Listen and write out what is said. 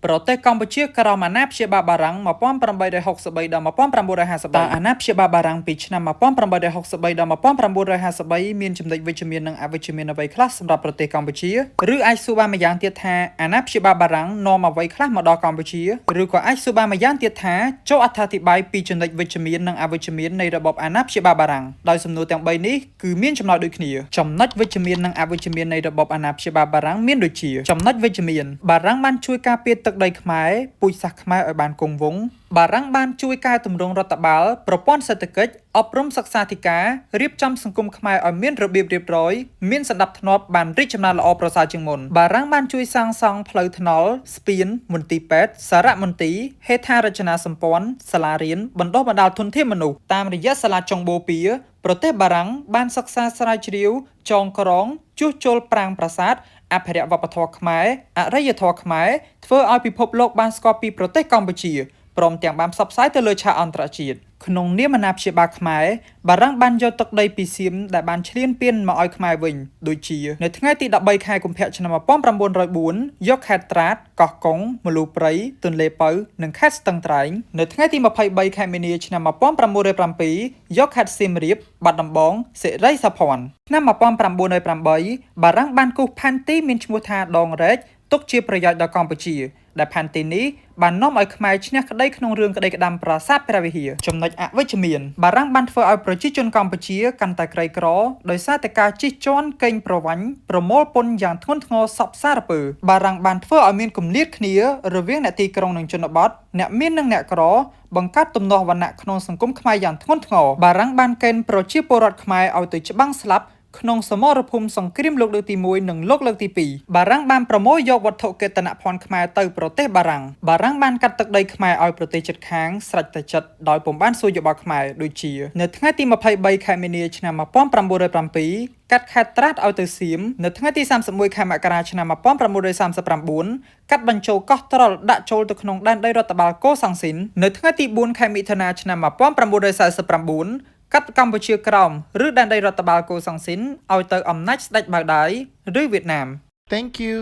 ប្រទេសកម្ពុជាក្រោមអាណាព្យាបាលបារាំង1863ដល់1953តើអាណាព្យាបាលបារាំងពីឆ្នាំ1863ដល់1953មានចំណុចវិជ្ជមាននិងអវិជ្ជមានអ្វីខ្លះសម្រាប់ប្រទេសកម្ពុជាឬអាចសួរបានម្យ៉ាងទៀតថាអាណាព្យាបាលបារាំងនាំអ្វីខ្លះមកដល់កម្ពុជាឬក៏អាចសួរបានម្យ៉ាងទៀតថាចូលអត្ថាធិប្បាយពីចំណុចវិជ្ជមាននិងអវិជ្ជមាននៃរបបអាណាព្យាបាលបារាំងដោយសំណួរទាំង3នេះគឺមានចំណុចដូចគ្នាចំណុចវិជ្ជមាននិងអវិជ្ជមាននៃរបបអាណាព្យាបាលបារាំងមានដូចជាចំណុចវិជ្ជមានបារាំងបានជួយការពារទឹកដីខ្មែរពូជសាសន៍ខ្មែរឲ្យបានគង់វង្សបារាំងបានជួយកែតម្រង់រដ្ឋបាលប្រព័ន្ធសេដ្ឋកិច្ចអប់រំសិក្សាធិការរៀបចំសង្គមខ្មែរឲ្យមានរបៀបរៀបរយមានសណ្ដាប់ធ្នាប់បានរីកចម្រើនល្អប្រសើរជាងមុនបារាំងបានជួយសាងសង់ផ្លូវថ្នល់ស្ពានមន្ទីរពេទ្យសារមន្ទីរហេដ្ឋារចនាសម្ព័ន្ធសាលារៀនបណ្ដុះបណ្ដាលធនធានមនុស្សតាមរយៈសាលាចុងបូព៌ាប្រទេសបារាំងបានសិក្សាស្រាវជ្រាវចងក្រងជួសជុលប្រាង្គប្រាសាទអភិរក្សវប្បធម៌ខ្មែរអរិយធម៌ខ្មែរធ្វើឲ្យពិភពលោកបានស្គាល់ពីប្រទេសកម្ពុជាព្រមទាំងបានផ្សព្វផ្សាយទៅលើឆាកអន្តរជាតិក្នុងនាមអាណាព្យាបាលខ្មែរបារាំងបានយកទឹកដីពីសៀមដែលបានឈ្លានពានមកឲ្យខ្មែរវិញដូចជានៅថ្ងៃទី13ខែកុម្ភៈឆ្នាំ1904យកខេត្តត្រាតកោះកុងមលូព្រៃទន្លេពៅនិងខេត្តស្ទឹងត្រែងនៅថ្ងៃទី23ខែមីនាឆ្នាំ1907យកខេត្តសៀមរាបបាត់ដំបងសិរីសភ័ណ្ឌឆ្នាំ1908បារាំងបានគូសផែនទីមានឈ្មោះថាដងរែកទុកជាប្រយោជន៍ដល់កម្ពុជាដែលផែនទីនេះបាននាំឲ្យខ្មែរឈ្នះក្តីក្នុងរឿងក្តីក្តាំប្រាសាទព្រះវិហារចំណុចអវិជ្ជមានបារាំងបានធ្វើឲ្យប្រជាជនកម្ពុជាកាន់តែក្រីក្រដោយសារតែការជិះជាន់កេងប្រវ័ញ្ចប្រមូលពន្ធយ៉ាងធ្ងន់ធ្ងរសពសារពើបារាំងបានធ្វើឲ្យមានគម្លាតគ្នារវាងអ្នកទីក្រុងនិងជនបទអ្នកមាននិងអ្នកក្របង្កើតទំនាស់វណ្ណៈក្នុងសង្គមខ្មែរយ៉ាងធ្ងន់ធ្ងរបារាំងបានកេណ្ឌប្រជាពលរដ្ឋខ្មែរឲ្យទៅច្បាំងស្លាប់ក្នុងសមរភូមិសង្គ្រាមលោកលើកទី1និងលោកលើកទី2បារាំងបានប្រមូលយកវត្ថុកេតនភ័ណ្ឌខ្មែរទៅប្រទេសបារាំងបានកាត់ទឹកដីខ្មែរឲ្យប្រទេសជិតខាងស្រេចតែចិត្តដោយពុំបានសួរយោបល់ខ្មែរដូចជានៅថ្ងៃទី23ខែមីនាឆ្នាំ1907កាត់ខេត្តត្រាតឲ្យទៅសៀមនៅថ្ងៃទី31ខែមករាឆ្នាំ1939កាត់បញ្ចូលកោះត្រល់ដាក់ចូលទៅក្នុងដែនដីរដ្ឋបាលកូសាំងស៊ីននៅថ្ងៃទី4ខែមិថុនាឆ្នាំ1949កាត់កម្ពុជាក្រោមឬដែនដីរដ្ឋបាលកូសាំងស៊ីនឲ្យទៅអំណាចស្ដេចបាវដាយឬវៀតណាម Thank you